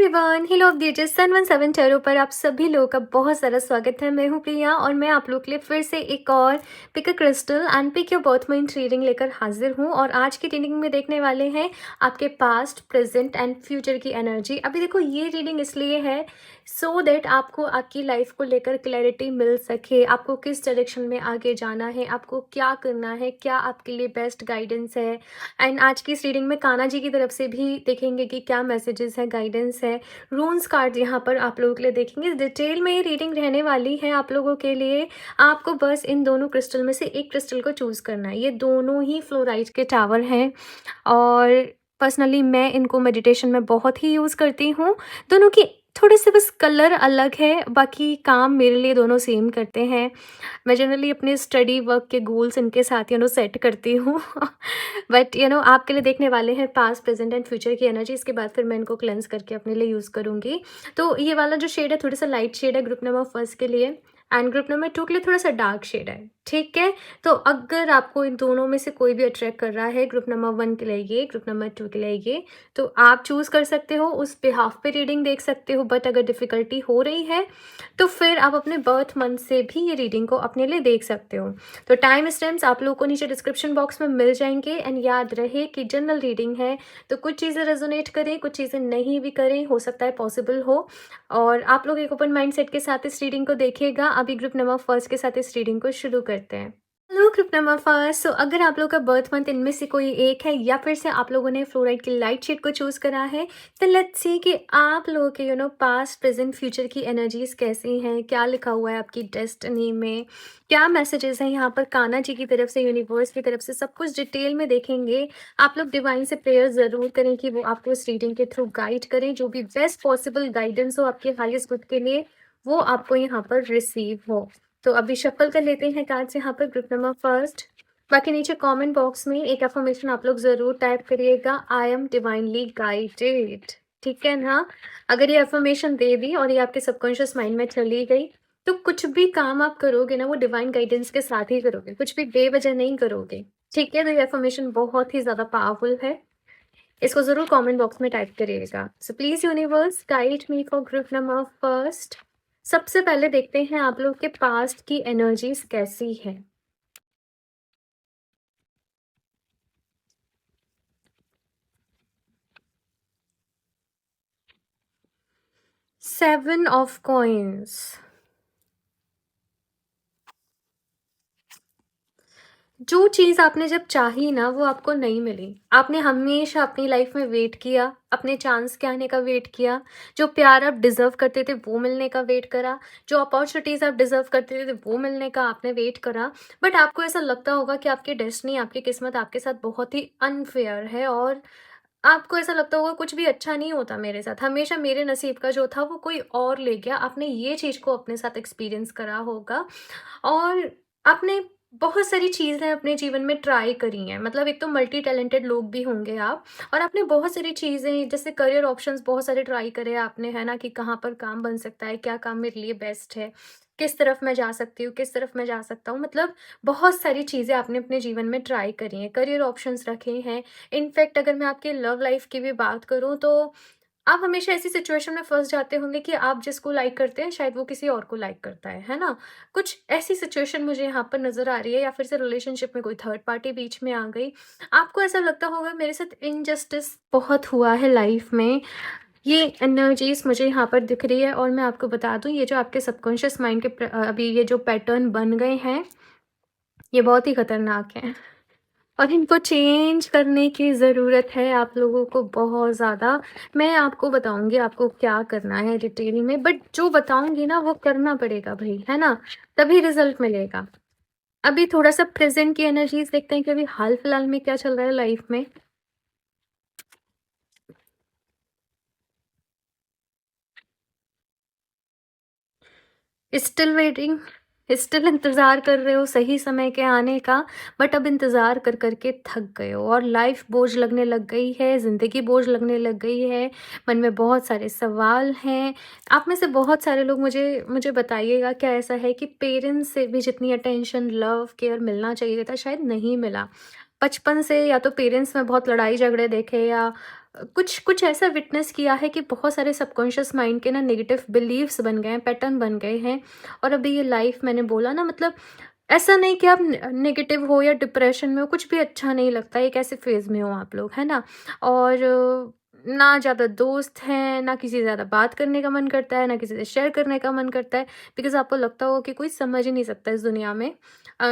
Everyone, hello of the sun 17 tarot पर आप सभी लोगों का बहुत सारा स्वागत है। मैं हूं प्रिया और मैं आप लोग के लिए फिर से एक और pick a crystal and pick your birth month reading लेकर हाजिर हूं। और आज की रीडिंग में देखने वाले हैं आपके पास्ट, प्रेजेंट एंड फ्यूचर की एनर्जी। अभी देखो, ये रीडिंग इसलिए है सो दैट आपको आपकी लाइफ को लेकर क्लैरिटी मिल सके, आपको किस डायरेक्शन में आगे जाना है, आपको क्या करना है, क्या आपके लिए बेस्ट गाइडेंस है। एंड आज की इस रीडिंग में कान्हा जी की तरफ से भी देखेंगे कि क्या मैसेजेस है, गाइडेंस है। रून्स कार्ड यहाँ पर आप लोगों के लिए देखेंगे। डिटेल में ये रीडिंग रहने वाली है आप लोगों के लिए। आपको बस इन दोनों क्रिस्टल में से एक क्रिस्टल को चूज करना है। ये दोनों ही फ्लोराइट के टावर हैं और पर्सनली मैं इनको मेडिटेशन में बहुत ही यूज़ करती हूँ। दोनों की थोड़े से बस कलर अलग है, बाकी काम मेरे लिए दोनों सेम करते हैं। मैं जनरली अपने स्टडी वर्क के गोल्स इनके साथ सेट करती हूँ। बट आपके लिए देखने वाले हैं पास्ट, प्रेजेंट एंड फ्यूचर की एनर्जी। इसके बाद फिर मैं इनको क्लेंस करके अपने लिए यूज़ करूँगी। तो ये वाला जो शेड है थोड़ा सा लाइट शेड है ग्रुप नंबर फर्स्ट के लिए, एंड ग्रुप नंबर 2 के लिए थोड़ा सा डार्क शेड है। ठीक है, तो अगर आपको इन दोनों में से कोई भी अट्रैक्ट कर रहा है, ग्रुप नंबर 1 के लिए ये, ग्रुप नंबर 2 के लिए ये, तो आप चूज़ कर सकते हो, उस बिहाफ पे रीडिंग देख सकते हो। बट अगर डिफ़िकल्टी हो रही है तो फिर आप अपने बर्थ मंथ से भी ये रीडिंग को अपने लिए देख सकते हो। तो टाइम स्टैम्प्स आप लोगों को नीचे डिस्क्रिप्शन बॉक्स में मिल जाएंगे। एंड याद रहे कि जनरल रीडिंग है, तो कुछ चीज़ें रेजोनेट करें, कुछ चीज़ें नहीं भी करें, हो सकता है पॉसिबल हो। और आप लोग एक ओपन माइंड सेट के साथ इस रीडिंग को देखिएगा। अभी ग्रुप नंबर फर्स्ट के साथ इस रीडिंग को शुरू करते हैं। Hello group number first. अगर आप लोग का बर्थ मंथ इनमें से कोई एक है या फिर से आप लोगों ने फ्लोराइड की लाइट शेड को चूज करा है, तो लेट्स सी कि आप लोगों के पास्ट, प्रेजेंट, फ्यूचर की एनर्जीज कैसी हैं, क्या लिखा हुआ है आपकी डेस्टिनी में, क्या मैसेजेस हैं यहाँ पर कान्हा जी की तरफ से, यूनिवर्स की तरफ से, सब कुछ डिटेल में देखेंगे। आप लोग डिवाइन से प्रेयर ज़रूर करें कि वो आपको इस रीडिंग के थ्रू गाइड करें। जो भी बेस्ट पॉसिबल गाइडेंस हो आपके हाईएस्ट गुड के लिए, वो आपको यहाँ पर रिसीव हो। तो अभी शफल कर लेते हैं कार्ड्स यहाँ पर ग्रुप नंबर फर्स्ट। बाकी नीचे कमेंट बॉक्स में एक अफर्मेशन आप लोग ज़रूर टाइप करिएगा, आई एम डिवाइनली गाइडेड। ठीक है ना। अगर ये अफर्मेशन दे दी और ये आपके सबकॉन्शियस माइंड में चली गई, तो कुछ भी काम आप करोगे ना, वो डिवाइन गाइडेंस के साथ ही करोगे, कुछ भी बेवजह नहीं करोगे। ठीक है, तो ये अफर्मेशन बहुत ही ज़्यादा पावरफुल है। इसको ज़रूर कमेंट बॉक्स में टाइप करिएगा। So please universe guide me for group number first. सबसे पहले देखते हैं आप लोग के पास्ट की एनर्जीज कैसी है। Seven of coins. जो चीज़ आपने जब चाही ना, वो आपको नहीं मिली। आपने हमेशा अपनी लाइफ में वेट किया, अपने चांस के आने का वेट किया। जो प्यार आप डिजर्व करते थे वो मिलने का वेट करा, जो अपॉर्चुनिटीज़ आप डिजर्व करते थे वो मिलने का आपने वेट करा। बट आपको ऐसा लगता होगा कि आपकी डेस्टिनी, आपकी किस्मत आपके साथ बहुत ही अनफेयर है, और आपको ऐसा लगता होगा कुछ भी अच्छा नहीं होता मेरे साथ, हमेशा मेरे नसीब का जो था वो कोई और ले गया। आपने ये चीज़ को अपने साथ एक्सपीरियंस करा होगा। और आपने बहुत सारी चीज़ें अपने जीवन में ट्राई करी हैं। मतलब एक तो मल्टी टैलेंटेड लोग भी होंगे आप, और आपने बहुत सारी चीज़ें जैसे करियर ऑप्शंस बहुत सारे ट्राई करे आपने, है ना, कि कहाँ पर काम बन सकता है, क्या काम मेरे लिए बेस्ट है, किस तरफ मैं जा सकती हूँ, किस तरफ मैं जा सकता हूँ। मतलब बहुत सारी चीज़ें आपने अपने जीवन में ट्राई करी हैं, करियर ऑप्शंस रखे हैं। इनफैक्ट अगर मैं आपके लव लाइफ की भी बात करूँ, तो आप हमेशा ऐसी सिचुएशन में फँस जाते होंगे कि आप जिसको लाइक करते हैं शायद वो किसी और को लाइक करता है ना? कुछ ऐसी सिचुएशन मुझे यहाँ पर नज़र आ रही है, या फिर से रिलेशनशिप में कोई थर्ड पार्टी बीच में आ गई। आपको ऐसा लगता होगा मेरे साथ इनजस्टिस बहुत हुआ है लाइफ में। ये एनर्जीज़ मुझे यहाँ पर दिख रही है, और मैं आपको बता दूँ, ये जो आपके सबकॉन्शियस माइंड के अभी ये जो पैटर्न बन गए हैं, ये बहुत ही खतरनाक हैं। और इनको चेंज करने की ज़रूरत है आप लोगों को बहुत ज़्यादा। मैं आपको बताऊँगी आपको क्या करना है डिटेल में, बट जो बताऊँगी ना वो करना पड़ेगा भई, है ना? तभी रिज़ल्ट मिलेगा। अभी थोड़ा-सा प्रेज़ेंट की एनर्जीज़ देखते हैं कि अभी हाल-फिलहाल में क्या चल रहा है लाइफ़ में। स्टिल वेटिंग, स्टिल इंतज़ार कर रहे हो सही समय के आने का, बट अब इंतज़ार कर कर के थक गए हो और लाइफ बोझ लगने लग गई है, ज़िंदगी बोझ लगने लग गई है। मन में बहुत सारे सवाल हैं। आप में से बहुत सारे लोग मुझे मुझे बताइएगा, क्या ऐसा है कि पेरेंट्स से भी जितनी अटेंशन, लव, केयर मिलना चाहिए था शायद नहीं मिला? बचपन से या तो पेरेंट्स में बहुत लड़ाई झगड़े देखे या कुछ कुछ ऐसा विटनेस किया है कि बहुत सारे सबकॉन्शियस माइंड के ना नेगेटिव बिलीव्स बन गए हैं, पैटर्न बन गए हैं। और अभी ये लाइफ मैंने बोला ना, मतलब ऐसा नहीं कि आप नेगेटिव हो या डिप्रेशन में हो, कुछ भी अच्छा नहीं लगता, एक ऐसे फेज में हो आप लोग, है ना। और ना ज़्यादा दोस्त हैं, ना किसी से ज़्यादा बात करने का मन करता है, ना किसी से शेयर करने का मन करता है, बिकॉज आपको लगता होगा कि कोई समझ ही नहीं सकता इस दुनिया में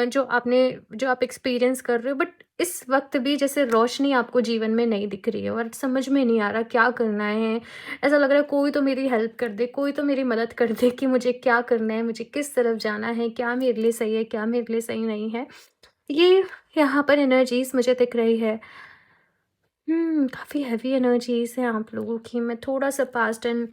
जो आप एक्सपीरियंस कर रहे हो। बट इस वक्त भी जैसे रोशनी आपको जीवन में नहीं दिख रही है और समझ में नहीं आ रहा क्या करना है। ऐसा लग रहा है कोई तो मेरी हेल्प कर दे, कोई तो मेरी मदद कर दे कि मुझे क्या करना है, मुझे किस तरफ जाना है, क्या मेरे लिए सही है, क्या मेरे लिए सही नहीं है। ये यहाँ पर एनर्जीज़ मुझे दिख रही है। काफ़ी हेवी एनर्जीज़ हैं आप लोगों की। मैं थोड़ा-सा पास्ट एंड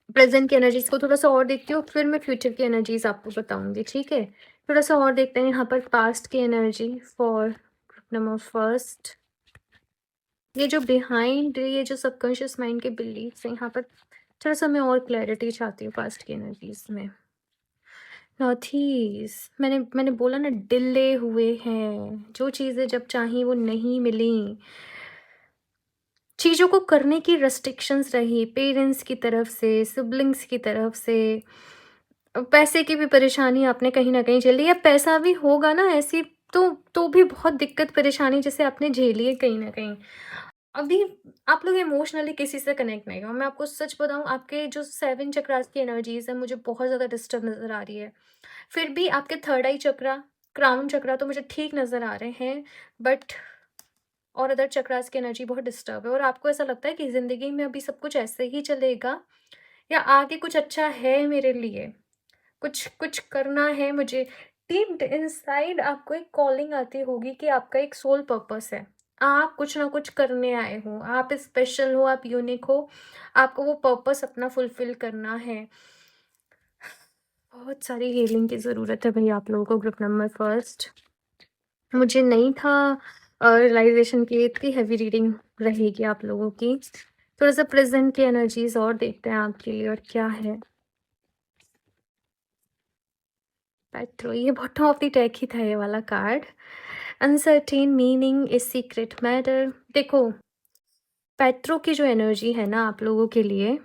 प्रेज़ेंट की एनर्जीज़ को थोड़ा-सा और देखती हूँ, फिर मैं फ्यूचर की एनर्जीज़ आपको बताऊँगी, ठीक है? थोड़ा-सा और देखते हैं यहाँ पर पास्ट की energy for group number first. ये जो सबकॉन्शियस माइंड के बिलीव्स हैं, यहाँ पर थोड़ा-सा मैं और क्लैरिटी चाहती हूँ पास्ट की एनर्जीज़ में। नॉटीज़, मैंने बोला ना, डिले हुए हैं, जो चीज़ें जब चाहीं वो नहीं मिलीं। चीज़ों को करने की रेस्ट्रिक्शंस रही पेरेंट्स की तरफ से, सिबलिंग्स की तरफ से। पैसे की भी परेशानी आपने कहीं न कहीं झेली, या पैसा भी होगा ना ऐसी, तो भी बहुत दिक्कत परेशानी जैसे आपने झेली है कहीं न कहीं। अभी आप लोग इमोशनली किसी से कनेक्ट नहीं हो। मैं आपको सच बताऊँ, आपके जो 7 चक्रास की एनर्जीज़ है मुझे बहुत ज़्यादा डिस्टर्ब नज़र आ रही है। फिर भी आपके थर्ड आई चक्रा, क्राउन चक्रा तो मुझे ठीक नज़र आ रहे हैं, बट और अदर चक्रास की एनर्जी बहुत डिस्टर्ब है और आपको ऐसा लगता है कि ज़िंदगी में अभी सब कुछ ऐसे ही चलेगा या आगे कुछ अच्छा है मेरे लिए, कुछ कुछ करना है मुझे। डीप इनसाइड आपको एक कॉलिंग आती होगी कि आपका एक सोल पर्पस है। आप कुछ ना कुछ करने आए हो, आप स्पेशल हो, आप यूनिक हो, आपको वो पर्पस अपना फुलफिल करना है। बहुत सारी हीलिंग की ज़रूरत है भई आप लोगों को ग्रुप नंबर फर्स्ट। मुझे नहीं था रियलाइज़ेशन की इतनी हेवी रीडिंग रहेगी आप लोगों की। थोड़ा-सा प्रेज़ेंट की एनर्जीज़ और देखते हैं आपके लिए और क्या है। पेट्रो, ये बॉटम ऑफ द डेक ही था ये वाला card. Uncertain meaning is secret matter. देखो, पेट्रो की जो एनर्जी है ना आप लोगों के लिए,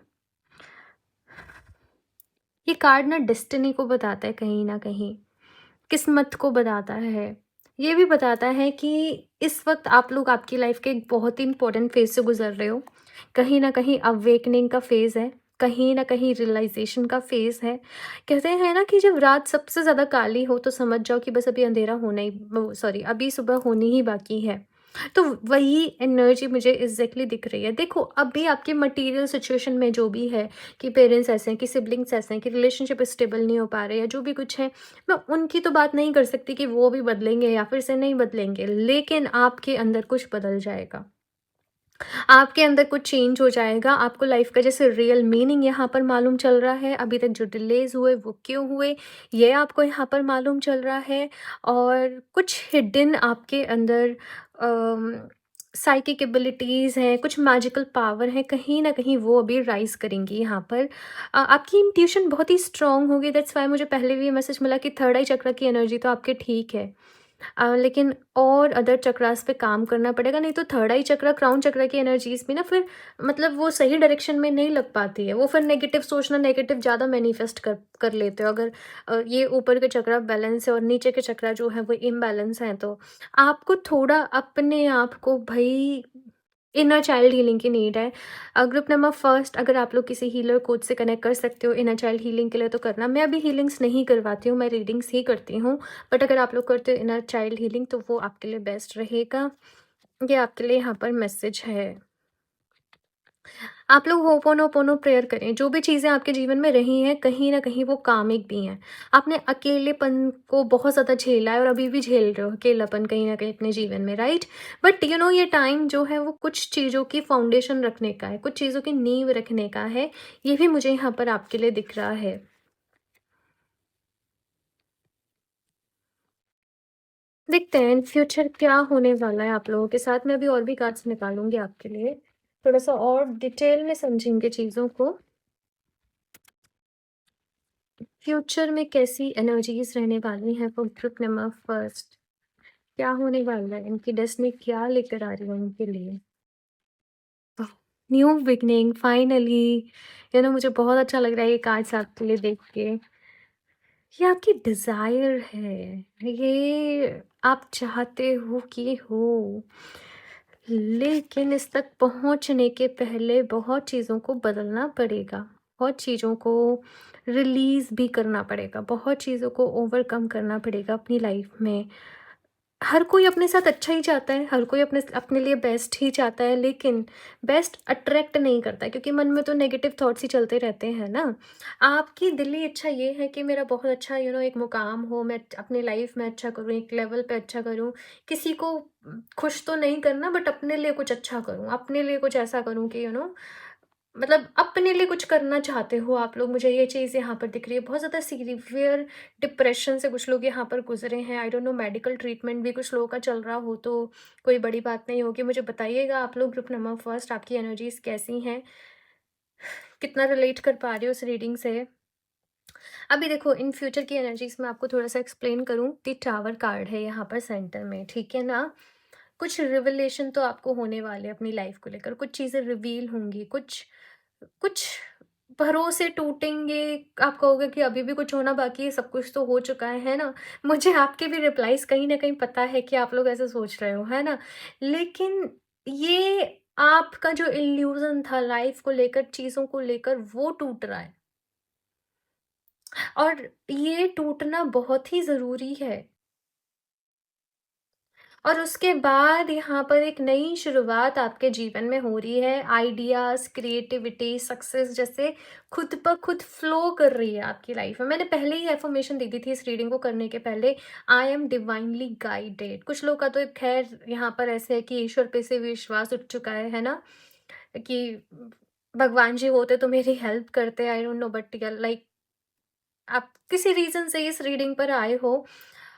ये कार्ड ना डेस्टिनी को बताता है कहीं न कहीं, किस्मत को बताता है। ये भी बताता है कि इस वक़्त आप लोग आपकी लाइफ़ के एक बहुत ही इम्पोर्टेंट फ़ेज़ से गुज़र रहे हो। कहीं न कहीं अवेकनिंग का फ़ेज़ है, कहीं न कहीं रियलाइज़ेशन का फ़ेज़ है। कहते हैं ना कि जब रात सबसे ज़्यादा काली हो तो समझ जाओ कि बस अभी अंधेरा होना ही, वो सॉरी, अभी सुबह होनी ही बाकी है। तो वही एनर्जी मुझे एग्ज़ैक्टली दिख रही है। देखो, अभी आपके मटीरियल सिचुएशन में जो भी है, कि पेरेंट्स ऐसे हैं, कि सिबलिंग्स ऐसे हैं, कि रिलेशनशिप स्टेबल नहीं हो पा रहे, या जो भी कुछ है, मैं उनकी तो बात नहीं कर सकती कि वो भी बदलेंगे या फिर से नहीं बदलेंगे, लेकिन आपके अंदर कुछ बदल जाएगा। आपके अंदर कुछ चेंज हो जाएगा। आपको लाइफ का जैसे रियल मीनिंग यहाँ पर मालूम चल रहा है, अभी तक जो डिलेज़ हुए वो क्यों हुए, ये आपको यहाँ पर मालूम चल रहा है। और कुछ हिडन आपके अंदर साइकिक एबिलिटीज़ हैं, कुछ मैजिकल पावर है, कहीं न कहीं वो अभी राइज़ करेंगी यहाँ पर। आपकी इंट्यूशन बहुत ही स्ट्रॉन्ग होगी, दैट्स व्हाई मुझे पहले भी ये मैसेज मिला कि थर्ड आई चक्र की एनर्जी तो आपके ठीक है। लेकिन और अदर चक्रास पे काम करना पड़ेगा, नहीं तो थर्ड आई चक्र, क्राउन चक्र की एनर्जीज़ भी ना फिर मतलब वो सही डायरेक्शन में नहीं लग पाती है। वो फिर नेगेटिव सोचना, नेगेटिव ज़्यादा मैनिफेस्ट कर कर लेते हो। अगर ये ऊपर के चक्रा बैलेंस है और नीचे के चक्रा जो है वो इम्बैलेंस हैं, तो आपको थोड़ा अपने आप को भई इनर चाइल्ड हीलिंग की नीड है। ग्रुप नंबर फर्स्ट, अगर आप लोग किसी हीलर कोच से कनेक्ट कर सकते हो इनर चाइल्ड हीलिंग के लिए तो करना। मैं अभी हीलिंग्स नहीं करवाती हूँ, मैं रीडिंग्स ही करती हूँ। बट अगर आप लोग करते हो इनर चाइल्ड हीलिंग तो वो आपके लिए बेस्ट रहेगा। ये आपके लिए यहाँ पर मैसेज है। आप लोग होपोनोपोनो प्रेयर करें। जो भी चीज़ें आपके जीवन में रही हैं, कहीं न कहीं वो कामिक भी हैं। आपने अकेलेपन को बहुत ज़्यादा झेला है और अभी भी झेल रहे हो अकेलापन कहीं न कहीं अपने जीवन में, राइट? बट ये टाइम जो है वो कुछ चीज़ों की फाउंडेशन रखने का है, कुछ चीज़ों की नींव रखने का है। ये भी मुझे यहाँ पर आपके लिए दिख रहा है। देखते हैं इन फ्यूचर क्या होने वाला है आप लोगों के साथ। मैं अभी और भी कार्ड्स निकालूँगी आपके लिए। थोड़ा-सा और डिटेल में समझेंगे चीज़ों को। फ्यूचर में कैसी एनर्जीज रहने वाली हैं फॉर ग्रुप नंबर फर्स्ट। क्या होने वाला है? इनकी डेस्टिनी क्या लेकर आ रही है उनके लिए? New beginning finally. मुझे बहुत अच्छा लग रहा है ये कार्ड्स आपके लिए देख के। ये आपकी डिज़ायर है, ये आप चाहते हो कि हो, लेकिन इस तक पहुँचने के पहले बहुत चीज़ों को बदलना पड़ेगा, बहुत चीज़ों को रिलीज़ भी करना पड़ेगा, बहुत चीज़ों को ओवरकम करना पड़ेगा अपनी लाइफ में। हर कोई अपने साथ अच्छा ही चाहता है, हर कोई अपने अपने लिए बेस्ट ही चाहता है, लेकिन बेस्ट अट्रैक्ट नहीं करता है क्योंकि मन में तो नेगेटिव थॉट्स ही चलते रहते हैं ना। आपकी दिली इच्छा ये है कि मेरा बहुत अच्छा एक मुकाम हो, मैं अपनी लाइफ में अच्छा करूँ, एक लेवल पे अच्छा करूँ, किसी को खुश तो नहीं करना बट अपने लिए कुछ अच्छा करूँ, अपने लिए कुछ ऐसा करूँ कि मतलब अपने लिए कुछ करना चाहते हो आप लोग। मुझे ये चीज़ यहाँ पर दिख रही है, बहुत ज़्यादा सीवियर डिप्रेशन से कुछ लोग यहाँ पर गुजरे हैं। I don't know, medical treatment भी कुछ लोगों का चल रहा हो तो कोई बड़ी बात नहीं होगी। मुझे बताइएगा आप लोग ग्रुप नंबर फर्स्ट, आपकी एनर्जीज कैसी हैं, कितना रिलेट कर पा रहे हो उस रीडिंग से। अभी देखो, इन फ्यूचर की एनर्जीज में आपको थोड़ा सा एक्सप्लेन करूँ। द टावर कार्ड है यहाँ पर सेंटर में, ठीक है ना। कुछ रिवलेशन तो आपको होने वाले अपनी लाइफ को लेकर, कुछ चीज़ें रिवील होंगी, कुछ कुछ भरोसे टूटेंगे। आप कहोगे कि अभी भी कुछ होना बाकी है, सब कुछ तो हो चुका है ना? मुझे आपके भी रिप्लाईज़ कहीं न कहीं पता है कि आप लोग ऐसा सोच रहे हो, है ना? लेकिन ये आपका जो इल्यूज़न था लाइफ़ को लेकर, चीज़ों को लेकर, वो टूट रहा है और ये टूटना बहुत ही ज़रूरी है। और उसके बाद यहाँ पर एक नई शुरुआत आपके जीवन में हो रही है। आइडियाज़, क्रिएटिविटी, सक्सेस जैसे खुद ब खुद फ्लो कर रही है आपकी लाइफ में। मैंने पहले ही अफ़र्मेशन दे दी थी इस रीडिंग को करने के पहले, आई एम डिवाइनली गाइडेड। कुछ लोग का तो खैर यहाँ पर ऐसे है कि ईश्वर पे से विश्वास उठ चुका है ना? कि भगवान जी होते तो मेरी हेल्प करते, I don't know, but like आप किसी रीज़न से इस रीडिंग पर आए हो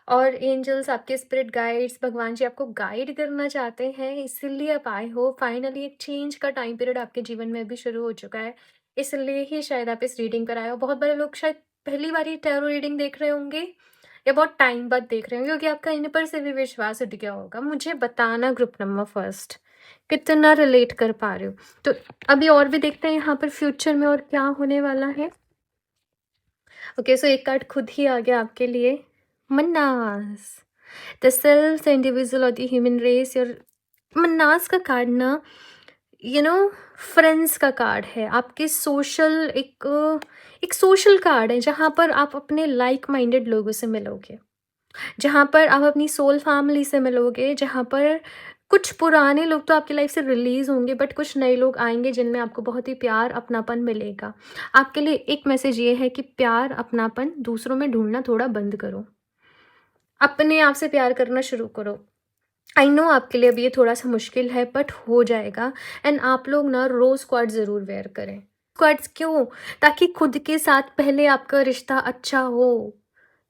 और एंजल्स, आपके स्पिरिट गाइड्स, भगवान जी आपको गाइड करना चाहते हैं, इसीलिए आप आए हो। फाइनली एक चेंज का टाइम पीरियड आपके जीवन में भी शुरू हो चुका है, इसलिए ही शायद आप इस रीडिंग पर आए हो। बहुत बड़े लोग शायद पहली बार ही टैरो रीडिंग देख रहे होंगे या बहुत टाइम बाद देख रहे होंगे क्योंकि आपका इन पर से भी विश्वास उठ गया होगा। मुझे बताना ग्रुप नंबर फर्स्ट, कितना रिलेट कर पा रहे हो। तो अभी और भी देखते हैं यहाँ पर फ्यूचर में और क्या होने वाला है। ओके, सो एक कार्ड खुद ही आ गया आपके लिए, मन्नास, द सेल्फ इंडिविजुअल और द ह्यूमन रेस। और मन्नास का कार्ड ना, यू नो फ्रेंड्स का कार्ड है, आपके सोशल एक सोशल कार्ड है जहाँ पर आप अपने लाइक माइंडेड लोगों से मिलोगे, जहाँ पर आप अपनी सोल फैमिली से मिलोगे, जहाँ पर कुछ पुराने लोग तो आपकी लाइफ से रिलीज़ होंगे बट कुछ नए लोग आएँगे जिनमें आपको बहुत ही प्यार, अपनापन मिलेगा। आपके लिए एक मैसेज ये है कि प्यार, अपनापन दूसरों में ढूँढना थोड़ा बंद करो। अपने आप से प्यार करना शुरू करो। आई नो आपके लिए अभी ये थोड़ा-सा मुश्किल है बट हो जाएगा। एंड आप लोग ना रोज़ क्वार्ट्ज़ ज़रूर वेयर करें। क्वार्ट्ज़ क्यों? ताकि खुद के साथ पहले आपका रिश्ता अच्छा हो।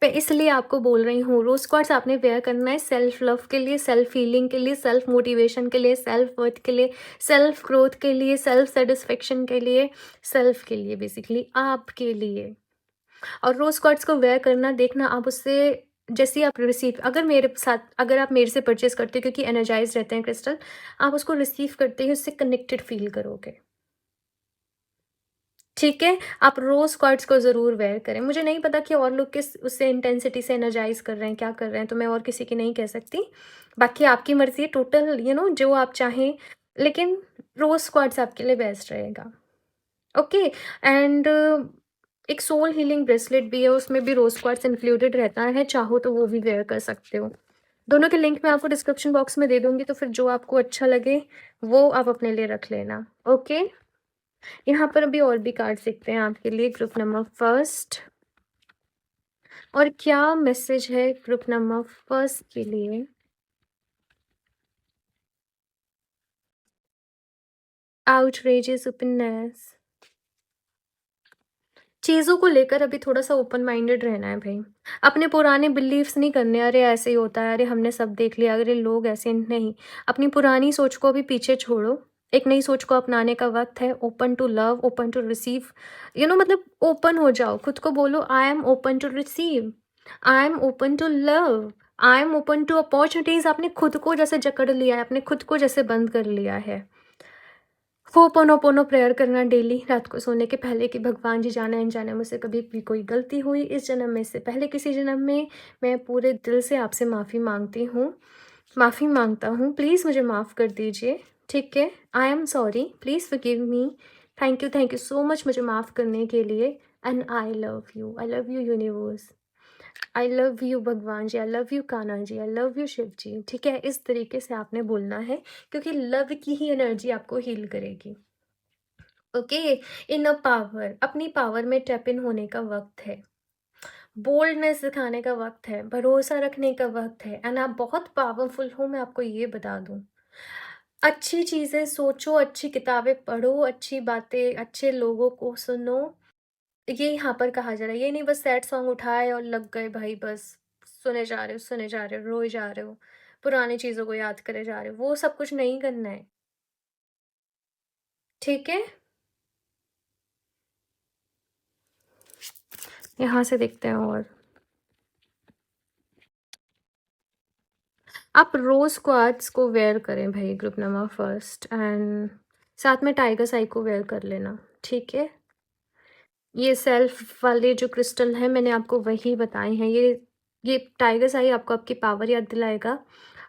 मैं इसलिए आपको बोल रही हूँ, रोज़ क्वार्ट्ज़ आपने वेयर करना है सेल्फ लव के लिए, सेल्फ हीलिंग के लिए, सेल्फ मोटिवेशन के लिए, सेल्फ वर्थ के लिए, सेल्फ ग्रोथ के लिए, सेल्फ सैटिस्फैक्शन के लिए, सेल्फ के लिए, बेसिकली आपके लिए। और रोज़ क्वार्ट्ज़ को वेयर करना, देखना आप उससे जैसे ही आप रिसीव, अगर आप मेरे से परचेज़ करते हो क्योंकि एनर्जाइज़्ड रहते हैं क्रिस्टल, आप उसको रिसीव करते ही उससे कनेक्टेड फ़ील करोगे। ठीक है? आप रोज़ क्वार्ट्ज़ को ज़रूर वेयर करें। मुझे नहीं पता कि और लोग किस उससे इंटेंसिटी से एनर्जाइज़ कर रहे हैं, क्या कर रहे हैं, तो मैं और किसी की नहीं कह सकती। बाकी आपकी मर्ज़ी है, टोटल जो आप चाहें, लेकिन रोज़ क्वार्ट्ज़ आपके लिए बेस्ट रहेगा। ओके। एंड एक सोल हीलिंग ब्रेसलेट भी है, उसमें भी रोज़ क्वार्ट्ज़ इंक्लूडेड रहता है, चाहो तो वो भी वेयर कर सकते हो। दोनों के लिंक मैं आपको डिस्क्रिप्शन बॉक्स में दे दूँगी, तो फिर जो आपको अच्छा लगे वो आप अपने लिए रख लेना। ओके? यहाँ पर अभी और भी कार्ड्स दिखते हैं आपके लिए ग्रुप नंबर फर्स्ट। और क्या मैसेज है ग्रुप नंबर फर्स्ट के लिए? Outrageous openness. चीज़ों को लेकर अभी थोड़ा-सा ओपन माइंडेड रहना है भई। अपने पुराने बिलीफ्स नहीं करने, अरे ऐसे ही होता है, अरे हमने सब देख लिया, अरे लोग ऐसे नहीं। अपनी पुरानी सोच को अभी पीछे छोड़ो, एक नई सोच को अपनाने का वक़्त है। Open to love, open to receive, मतलब ओपन हो जाओ, खुद को बोलो I am open to receive, I am open to love, I am open to opportunities. आपने खुद को जैसे जकड़ लिया है, आपने खुद को जैसे बंद कर लिया है। होपोनोपोनो प्रेयर करना डेली रात को सोने के पहले कि भगवान जी, जाने अनजाने मुझसे कभी भी कोई गलती हुई इस जन्म में, से पहले किसी जन्म में, मैं पूरे दिल से आपसे माफ़ी मांगती हूँ, माफ़ी मांगता हूँ, प्लीज़ मुझे माफ़ कर दीजिए। ठीक है, I am sorry, please forgive me. Thank you so much मुझे माफ़ करने के लिए। And I love you universe, I love you भगवान जी, I love you Kanha ji, I love you Shiv ji. ठीक है, इस तरीके से आपने बोलना है, क्योंकि लव की ही एनर्जी आपको हील करेगी। ओके, इन अ पावर, अपनी पावर में टैप इन होने का वक्त है, बोल्डनेस दिखाने का वक्त है, भरोसा रखने का वक्त है। एंड आप बहुत पावरफुल हो, मैं आपको ये बता दूं। अच्छी चीजें सोचो, अच्छी किताबें पढ़ो, अच्छी बातें, अच्छे लोगों को सुनो। ये यहाँ पर कहा जा रहा है, ये नहीं बस सैड सॉन्ग उठाए और लग गए भाई, बस सुने जा रहे हो, रोए जा रहे हो, पुरानी चीजों को याद करे जा रहे हो, वो सब कुछ नहीं करना है। ठीक है, यहाँ से देखते हैं। और आप रोज क्वार्ट्स को वेयर करें भाई, ग्रुप नंबर फर्स्ट, एंड साथ में टाइगर साई को वेयर कर लेना। ठीक है, ये सेल्फ वाले जो क्रिस्टल हैं मैंने आपको वही बताए हैं। ये टाइगर साई आपको आपकी पावर याद दिलाएगा,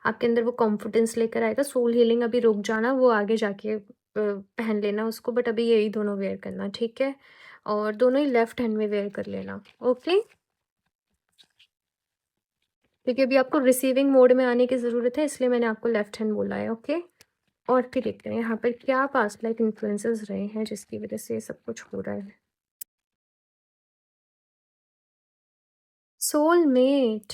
आपके अंदर वो कॉन्फिडेंस लेकर आएगा। सोल हीलिंग अभी रुक जाना, वो आगे जाके पहन लेना उसको, बट अभी यही दोनों वेयर करना। ठीक है, और दोनों ही लेफ्ट हैंड में वेयर कर लेना। ओके, क्योंकि अभी आपको रिसीविंग मोड में आने की ज़रूरत है, इसलिए मैंने आपको लेफ्ट हैंड बोला है। ओके, और फिर देखते हैं यहाँ पर क्या पास्ट लाइफ इन्फ्लुएंसेस रहे हैं जिसकी वजह से ये सब कुछ हो रहा है। सोलमेट,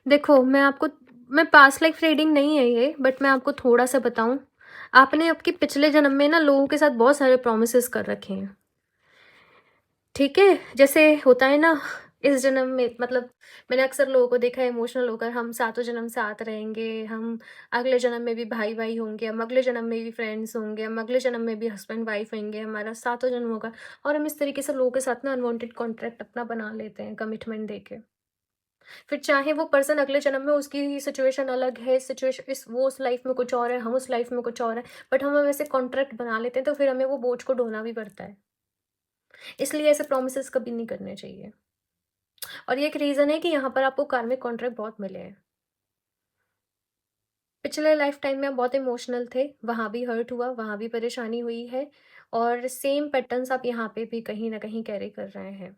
देखो मैं पास्ट लाइफ रीडिंग नहीं है ये, बट मैं आपको थोड़ा सा बताऊं। आपने आपके पिछले जन्म में ना लोगों के साथ बहुत सारे प्रॉमिसेस कर रखे हैं। ठीक है, जैसे होता है ना, इस जन्म में मतलब मैंने अक्सर लोगों को देखा है इमोशनल होकर, हम सातों जन्म साथ रहेंगे, हम अगले जन्म में भी भाई भाई होंगे, हम अगले जन्म में भी फ्रेंड्स होंगे, हम अगले जन्म में भी हस्बैंड वाइफ होंगे, हमारा सातों जन्म होगा। और हम इस तरीके से लोगों के साथ ना अनवांटेड कॉन्ट्रैक्ट अपना बना लेते हैं, कमिटमेंट देके। फिर चाहे वो पर्सन अगले जन्म में उसकी सिचुएशन अलग है, सिचुएशन वो उस लाइफ में कुछ और है, हम उस लाइफ में कुछ और है, बट हम वैसे कॉन्ट्रैक्ट बना लेते हैं, तो फिर हमें वो बोझ को ढोना भी पड़ता है। इसलिए ऐसे प्रोमिस कभी नहीं करने चाहिए। और ये एक रीज़न है कि यहाँ पर आपको कार्मिक कॉन्ट्रैक्ट बहुत मिले हैं। पिछले लाइफ टाइम में आप बहुत इमोशनल थे, वहाँ भी हर्ट हुआ, वहाँ भी परेशानी हुई है, और सेम पैटर्न्स आप यहाँ पे भी कहीं ना कहीं कैरी कर रहे हैं।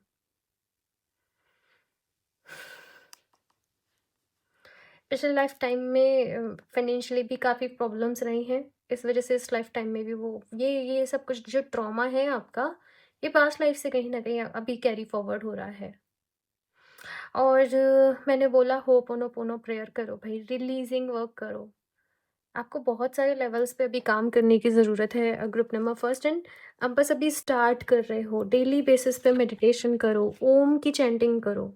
पिछले लाइफ टाइम में फाइनेंशियली भी काफ़ी प्रॉब्लम्स रही हैं, इस वजह से इस लाइफ टाइम में भी वो ये सब कुछ जो ट्रॉमा है आपका, ये पास्ट लाइफ से कहीं ना कहीं अभी कैरी फॉरवर्ड हो रहा है। और मैंने बोला होपोनोपोनो प्रेयर करो भाई, रिलीजिंग वर्क करो। आपको बहुत सारे लेवल्स पे अभी काम करने की ज़रूरत है, ग्रुप नंबर फर्स्ट। एंड आप बस अभी स्टार्ट कर रहे हो, डेली बेसिस पे मेडिटेशन करो, ओम की चैंटिंग करो।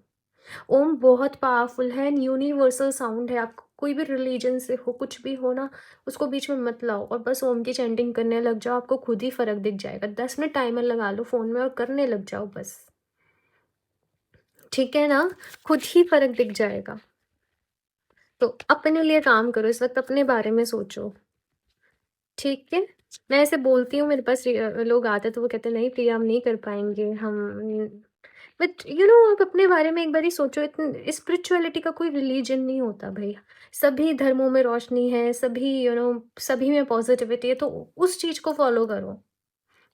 ओम बहुत पावरफुल है, यूनिवर्सल साउंड है। आप कोई भी रिलीजन से हो, कुछ भी हो ना, उसको बीच में मत लाओ और बस ओम की चैंटिंग करने लग जाओ, आपको खुद ही फ़र्क दिख जाएगा। 10 मिनट टाइमर लगा लो फ़ोन में और करने लग जाओ बस। ठीक है ना, खुद ही फ़र्क दिख जाएगा। तो अपने लिए काम करो, इस वक्त अपने बारे में सोचो। ठीक है, मैं ऐसे बोलती हूँ, मेरे पास लोग आते हैं तो वो कहते हैं नहीं प्रिया हम नहीं कर पाएंगे हम, बट आप अपने बारे में एक बार ही सोचो। इतन स्पिरिचुअलिटी का कोई रिलीजन नहीं होता भाई, सभी धर्मों में रोशनी है, सभी सभी में पॉजिटिविटी है, तो उस चीज़ को फॉलो करो।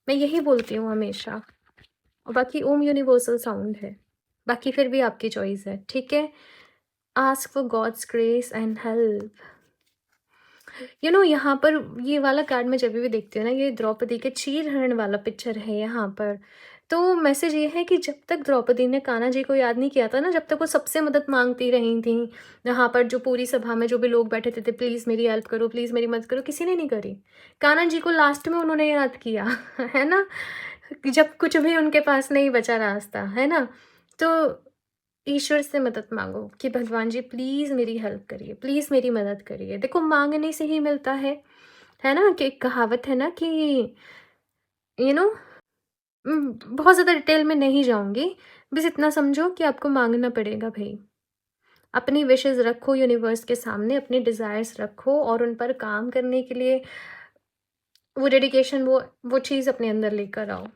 मैं यही बोलती हूँ हमेशा। और बाकी ओम यूनिवर्सल साउंड है, बाकी फिर भी आपकी चॉइस है। ठीक है, ask for God's grace and help. यहाँ पर ये वाला कार्ड मैं जब भी देखती हूँ ना, ये द्रौपदी के चीर हरण वाला पिक्चर है यहाँ पर। तो मैसेज ये है कि जब तक द्रौपदी ने कान्हा जी को याद नहीं किया था ना, जब तक वो सबसे मदद मांगती रही थी, यहाँ पर जो पूरी सभा में जो भी लोग बैठे थे प्लीज़ मेरी हेल्प करो, प्लीज़ मेरी मदद करो, किसी ने नहीं करी। कान्हा जी को लास्ट में उन्होंने याद किया है ना, जब कुछ भी उनके पास नहीं बचा रास्ता, है ना। तो ईश्वर से मदद मांगो कि भगवान जी प्लीज़ मेरी हेल्प करिए, प्लीज़ मेरी मदद करिए। देखो मांगने से ही मिलता है ना, कि एक कहावत है ना कि यू नो बहुत ज़्यादा डिटेल में नहीं जाऊंगी, बस इतना समझो कि आपको मांगना पड़ेगा भाई। अपनी विशेज़ रखो यूनिवर्स के सामने, अपने डिज़ायर्स रखो और उन पर काम करने के लिए वो डेडिकेशन, वो चीज़ अपने अंदर लेकर आओ।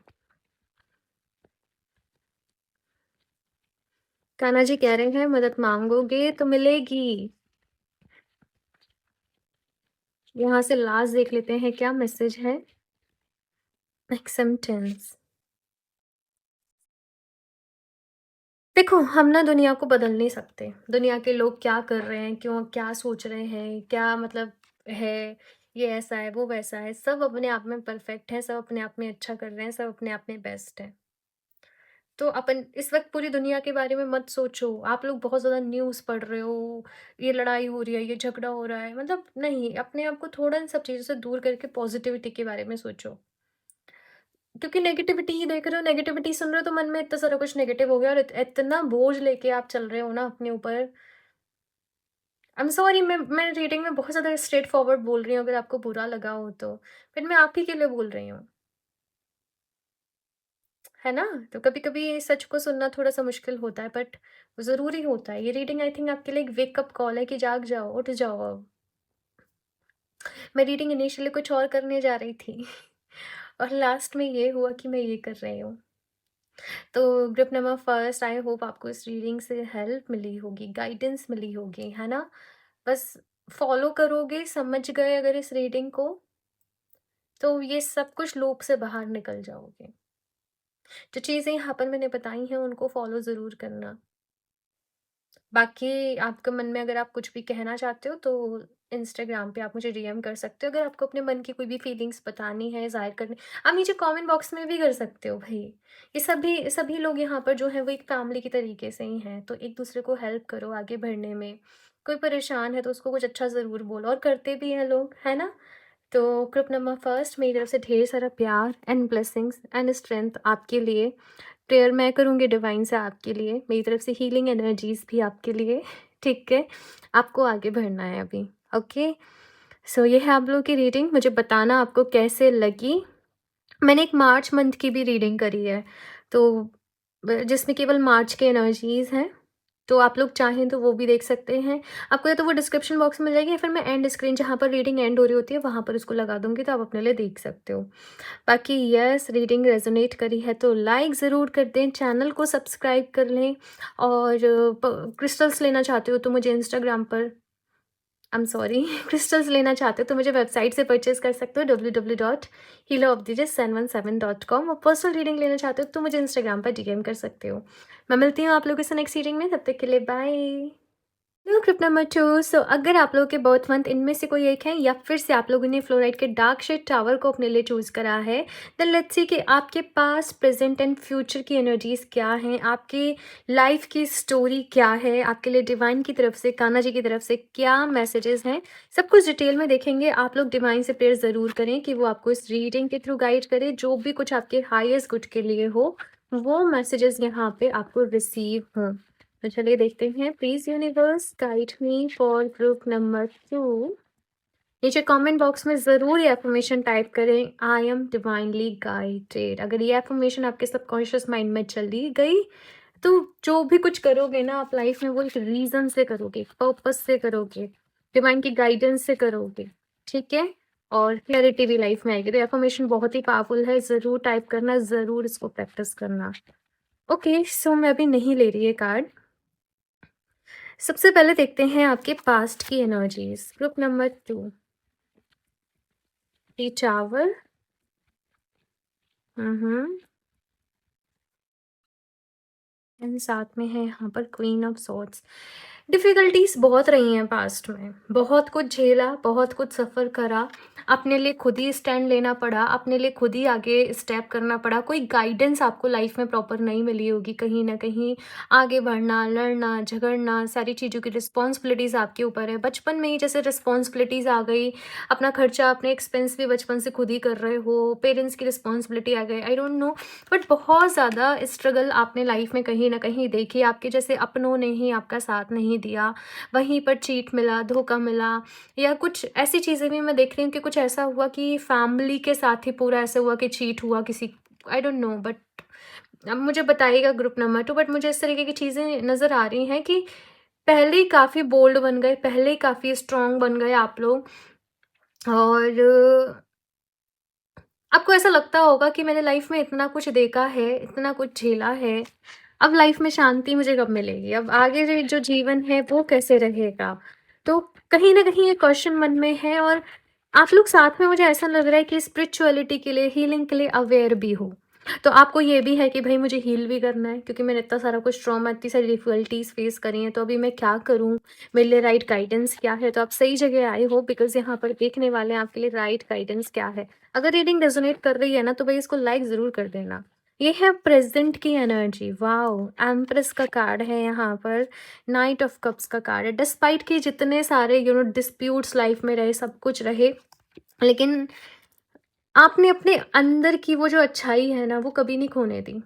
कान्हा जी कह रहे हैं मदद माँगोगे तो मिलेगी। यहाँ से लास्ट देख लेते हैं क्या मैसेज है। एक्सेप्टेंस। देखो, हम ना दुनिया को बदल नहीं सकते। दुनिया के लोग क्या कर रहे हैं, क्यों क्या सोच रहे हैं, क्या मतलब है, ये ऐसा है, वो वैसा है, सब अपने आप में परफेक्ट है, सब अपने आप में अच्छा कर रहे हैं, सब अपने आप में बेस्ट है। तो अपन इस वक़्त पूरी दुनिया के बारे में मत सोचो। आप लोग बहुत ज़्यादा न्यूज़ पढ़ रहे हो, ये लड़ाई हो रही है, ये झगड़ा हो रहा है, मतलब नहीं, अपने आप को थोड़ा इन सब चीज़ों से दूर करके पॉज़िटिविटी के बारे में सोचो। क्योंकि नेगेटिविटी ही देख रहे हो, नेगेटिविटी सुन रहे हो तो मन में इतना सारा कुछ नेगेटिव हो गया और इतना बोझ लेके आप चल रहे हो ना अपने ऊपर। आई एम सॉरी, मैं रीडिंग में बहुत ज़्यादा स्ट्रेट फॉरवर्ड बोल रही हूँ, अगर आपको बुरा लगा हो तो। फिर मैं आप ही के लिए बोल रही हूँ, है ना? तो कभी-कभी सच को सुनना थोड़ा-सा मुश्किल होता है, बट ज़रूरी होता है। ये रीडिंग आई थिंक आपके लिए एक वेक अप कॉल है कि जाग जाओ, उठ जाओ अब। मैं रीडिंग इनिशियली कुछ और करने जा रही थी और लास्ट में ये हुआ कि मैं ये कर रही हूँ। तो group number first, I hope आपको इस रीडिंग से हेल्प मिली होगी, गाइडेंस मिली होगी, है ना? बस फॉलो करोगे, समझ गए अगर इस रीडिंग को, तो ये सब कुछ लूप से बाहर निकल जाओगे। जो चीज़ें यहाँ पर मैंने बताई हैं उनको फॉलो ज़रूर करना। बाकी आपके मन में अगर आप कुछ भी कहना चाहते हो तो इंस्टाग्राम पे आप मुझे डीएम कर सकते हो। अगर आपको अपने मन की कोई भी फीलिंग्स बतानी है, ज़ाहिर करनी, आप नीचे कमेंट बॉक्स में भी कर सकते हो भई। ये सभी सभी लोग यहाँ पर जो हैं वो एक फैमिली की तरीके से ही हैं, तो एक-दूसरे को हेल्प करो आगे बढ़ने में। कोई परेशान है तो उसको कुछ अच्छा ज़रूर बोलो, और करते भी हैं लोग, है ना? तो ग्रुप नंबर फर्स्ट, मेरी तरफ से ढेर सारा प्यार एंड ब्लेसिंग्स एंड स्ट्रेंथ आपके लिए। प्रेयर मैं करूँगी डिवाइन से आपके लिए, मेरी तरफ से हीलिंग एनर्जीज़ भी आपके लिए, ठीक है? आपको आगे बढ़ना है अभी, ओके? सो ये है आप लोगों की रीडिंग, मुझे बताना आपको कैसे लगी। मैंने एक मार्च मंथ की भी रीडिंग करी है, तो जिसमें केवल मार्च के एनर्जीज़ हैं, तो आप लोग चाहें तो वो भी देख सकते हैं। आपको या तो वो डिस्क्रिप्शन बॉक्स में मिल जाएगी या फिर मैं एंड स्क्रीन जहाँ पर रीडिंग एंड हो रही होती है वहाँ पर उसको लगा दूँगी, तो आप अपने लिए देख सकते हो। बाकी यस, रीडिंग रेजोनेट करी है तो लाइक ज़रूर कर दें, चैनल को सब्सक्राइब कर लें, और क्रिस्टल्स लेना चाहते हो तो मुझे इंस्टाग्राम पर, आई एम सॉरी क्रिस्टल्स लेना चाहते हो तो मुझे वेबसाइट से परचेज़ कर सकते हो www.healeroftheseven.com, और पर्सनल रीडिंग लेना चाहते हो तो मुझे इंस्टाग्राम पर डीएम कर सकते हो। मैं मिलती हूँ आप लोगों से नेक्स्ट रीडिंग में, तब तक के लिए बाय। हेलो ग्रुप नंबर 2, सो अगर आप लोगों के बर्थ मंथ इनमें से कोई एक है या फिर से आप लोगों ने फ्लोराइड के डार्क शेड टावर को अपने लिए चूज़ करा है, देन लेट्स सी कि आपके पास प्रेजेंट एंड फ्यूचर की एनर्जीज क्या हैं, आपकी लाइफ की स्टोरी क्या है, आपके लिए डिवाइन की तरफ से, कान्हा जी की तरफ से क्या मैसेजेस हैं, सब कुछ डिटेल में देखेंगे। आप लोग डिवाइन से प्रेयर ज़रूर करें कि वो आपको इस रीडिंग के थ्रू गाइड करे, जो भी कुछ आपके हाईएस्ट गुड के लिए हो वो मैसेजेस यहाँ पे आपको रिसीव हों। तो चलिए देखते हैं, please universe guide me for group number 2। नीचे कमेंट बॉक्स में ज़रूर ये एफर्मेशन टाइप करें, आई एम डिवाइनली गाइडेड। अगर ये एफर्मेशन आपके सबकॉन्शियस माइंड में चली गई तो जो भी कुछ करोगे ना आप लाइफ में वो एक रीज़न से करोगे, पर्पस से करोगे, डिवाइन की गाइडेंस से करोगे, ठीक है? और क्लैरिटी भी लाइफ में आएगी। तो एफर्मेशन बहुत ही पावरफुल है, ज़रूर टाइप करना, ज़रूर इसको प्रैक्टिस करना। ओके, सो मैं अभी नहीं ले रही है कार्ड। सबसे पहले देखते हैं आपके पास्ट की energies. Group number 2, the tower, and साथ में है यहाँ पर क्वीन ऑफ सॉर्ड्स। डिफ़िकल्टीज़ बहुत रही हैं पास्ट में, बहुत कुछ झेला, बहुत कुछ सफ़र करा, अपने लिए खुद ही स्टैंड लेना पड़ा, अपने लिए खुद ही आगे स्टेप करना पड़ा। कोई गाइडेंस आपको लाइफ में प्रॉपर नहीं मिली होगी, कहीं न कहीं आगे बढ़ना, लड़ना, झगड़ना, सारी चीज़ों की रिस्पॉन्सिबिलिटीज़ आपके ऊपर है। बचपन में ही जैसे रिस्पॉन्सिबिलिटीज़ आ गई, अपना खर्चा, अपने एक्सपेंस भी बचपन से खुद ही कर रहे हो, पेरेंट्स की रिस्पॉन्सिबिलिटी आ गई, आई डोंट नो, बट बहुत ज़्यादा स्ट्रगल आपने लाइफ में कहीं ना कहीं देखी। आपके जैसे अपनों ने ही आपका साथ नहीं दिया, वहीं पर चीट मिला, धोखा मिला, या कुछ ऐसी चीज़ें भी मैं देख रही हूँ कि कुछ ऐसा हुआ कि फैमिली के साथ ही पूरा ऐसा हुआ कि चीट हुआ किसी, आई डोंट नो, बट अब मुझे बताइएगा ग्रुप नंबर 2, बट मुझे इस तरीके की चीज़ें नज़र आ रही हैं कि पहले ही काफ़ी बोल्ड बन गए, पहले ही काफ़ी स्ट्रॉन्ग बन गए आप लोग। और आपको ऐसा लगता होगा कि मैंने लाइफ में इतना कुछ देखा है, इतना कुछ झेला है, अब लाइफ में शांति मुझे कब मिलेगी? अब आगे जो जीवन है वो कैसे रहेगा? तो कहीं न कहीं ये क्वेश्चन मन में है, और आप लोग साथ में, मुझे ऐसा लग रहा है कि स्पिरिचुअलिटी के लिए, हीलिंग के लिए अवेयर भी हो। तो आपको ये भी है कि भई मुझे हील भी करना है, क्योंकि मैंने इतना सारा कुछ ट्रॉमा, इतनी सारी डिफ़िकल्टीज़ फेस करी हैं, तो अभी मैं क्या करूँ? मेरे लिए राइट गाइडेंस क्या है? तो आप सही जगह आए हो, बिकॉज़ यहाँ पर देखने वाले हैं आपके लिए राइट गाइडेंस क्या है। अगर रीडिंग रेज़ोनेट कर रही है ना, तो भई इसको लाइक ज़रूर कर देना। ये है प्रेज़ेंट की एनर्जी, वॉव! एम्प्रेस का कार्ड है यहाँ पर, नाइट ऑफ कप्स का कार्ड है। डिस्पाइट कि जितने सारे डिस्प्यूट्स लाइफ़ में रहे, सब कुछ रहे, लेकिन आपने अपने अंदर की वो जो अच्छाई है ना, वो कभी नहीं खोने दी।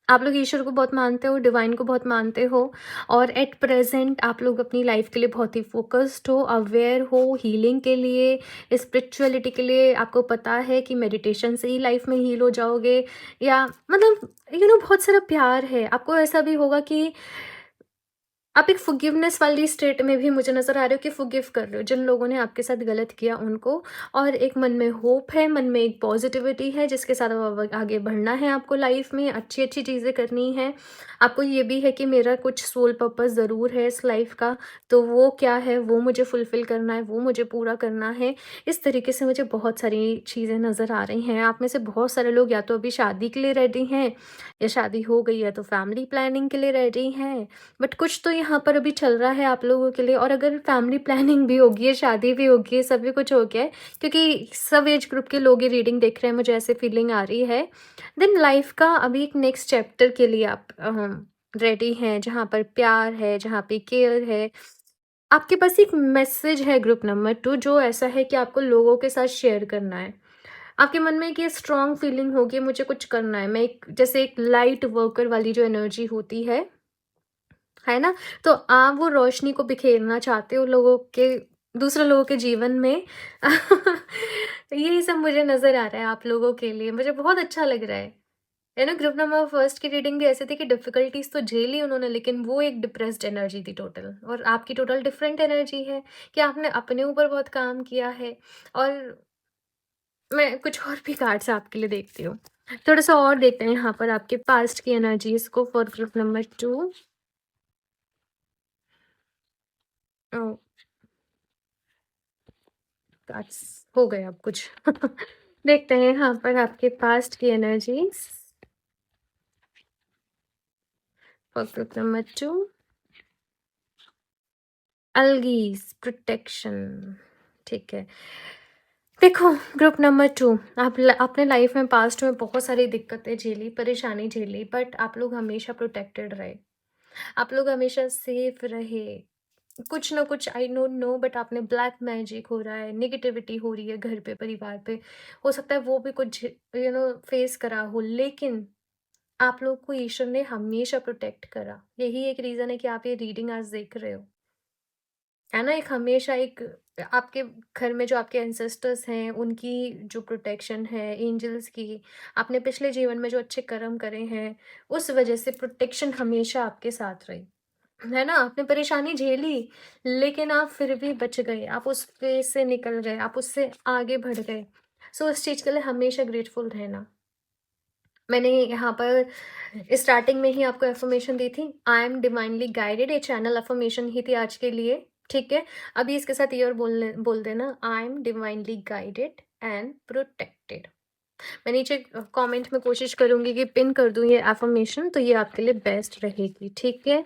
आप लोग ईश्वर को बहुत मानते हो, डिवाइन को बहुत मानते हो, और एट प्रेज़ेंट आप लोग अपनी लाइफ़ के लिए बहुत ही फ़ोकस्ड हो, अवेयर हो, हीलिंग के लिए, स्पिरिचुअलिटी के लिए। आपको पता है कि मेडिटेशन से ही लाइफ़ में हील हो जाओगे, या मतलब बहुत सारा प्यार है। आपको ऐसा भी होगा कि आप एक फ़ॉरगिवनेस वाली स्टेट में भी मुझे नज़र आ रहे हो कि फ़ॉरगिव कर रहे हो जिन लोगों ने आपके साथ गलत किया उनको, और एक मन में होप है, मन में एक पॉज़िटिविटी है जिसके साथ अब आगे बढ़ना है आपको लाइफ़ में, अच्छी-अच्छी चीज़ें करनी हैं। आपको ये भी है कि मेरा कुछ सोल पर्पस ज़रूर है इस लाइफ़ का, तो वो क्या है, वो मुझे फुलफ़िल करना है, वो मुझे पूरा करना है। इस तरीके से मुझे बहुत सारी चीज़ें नज़र आ रही हैं। आप में से बहुत सारे लोग या तो अभी शादी के लिए रेडी हैं, या शादी हो गई है तो फैमिली प्लानिंग के लिए रेडी हैं। बट कुछ तो यहाँ पर अभी चल रहा है आप लोगों के लिए, और अगर फैमिली प्लानिंग भी होगी है, शादी भी होगी है, सभी कुछ हो गया है, क्योंकि सब एज ग्रुप के लोग ये रीडिंग देख रहे हैं, मुझे ऐसे फीलिंग आ रही है। देन लाइफ का अभी एक नेक्स्ट चैप्टर के लिए आप रेडी हैं, जहाँ पर प्यार है, जहाँ पे केयर है। आपके पास एक मैसेज है ग्रुप नंबर 2, जो ऐसा है कि आपको लोगों के साथ शेयर करना है। आपके मन में एक ये स्ट्रॉन्ग फीलिंग होगी, मुझे कुछ करना है, मैं एक जैसे एक लाइट वर्कर वाली जो एनर्जी होती है ना? तो आप वो रोशनी को बिखेरना चाहते हो लोगों के, दूसरे लोगों के जीवन में। यही सब मुझे नज़र आ रहा है आप लोगों के लिए, मुझे बहुत अच्छा लग रहा है। ग्रुप नंबर फर्स्ट की रीडिंग भी ऐसी थी कि डिफ़िकल्टीज़ तो झेली उन्होंने, लेकिन वो एक डिप्रेस्ड एनर्जी थी टोटल, और आपकी टोटल डिफरेंट एनर्जी है कि आपने अपने ऊपर बहुत काम किया है। और मैं कुछ और भी कार्ड्स आपके लिए देखती हूँ। थोड़ा-सा और देखते हैं यहाँ पर आपके पास्ट की एनर्जीज़ को for group number 2। Oh! Cards हो गए अब कुछ। देखते हैं यहाँ पर आपके पास्ट की energies for group number 2। Algiz, protection, ठीक है। देखो ग्रुप नंबर 2, आपने लाइफ में पास्ट में बहुत सारी दिक्कतें झेली, परेशानी झेली, बट आप लोग हमेशा प्रोटेक्टेड रहे। आप लोग हमेशा सेफ रहे। कुछ ना कुछ, आई डोंट नो, बट आपने ब्लैक मैजिक हो रहा है, नेगेटिविटी हो रही है घर पे, परिवार पे, हो सकता है वो भी कुछ फेस करा हो, लेकिन आप लोग को ईश्वर ने हमेशा प्रोटेक्ट करा। यही एक रीज़न है कि आप ये रीडिंग आज देख रहे हो, है ना? एक हमेशा एक आपके घर में जो आपके एंसेस्टर्स हैं, उनकी जो प्रोटेक्शन है, एंजल्स की, आपने पिछले जीवन में जो अच्छे कर्म करे हैं, उस वजह से प्रोटेक्शन हमेशा आपके साथ रही। है ना? आपने परेशानी झेली, लेकिन आप फिर भी बच गए, आप उस फेज़ से निकल गए, आप उससे आगे बढ़ गए। सो इस चीज़ के लिए हमेशा ग्रेटफुल रहना। मैंने यहाँ पर स्टार्टिंग में ही आपको अफ़र्मेशन दी थी, आई एम डिवाइनली गाइडेड, ये चैनल अफ़र्मेशन ही थी आज के लिए, ठीक है? अभी इसके साथ ये और बोल देना, आई am divinely guided and protected. मैं नीचे कमेंट में कोशिश करूँगी कि पिन कर दूँ ये अफ़र्मेशन, तो ये आपके लिए बेस्ट रहेगी, ठीक है?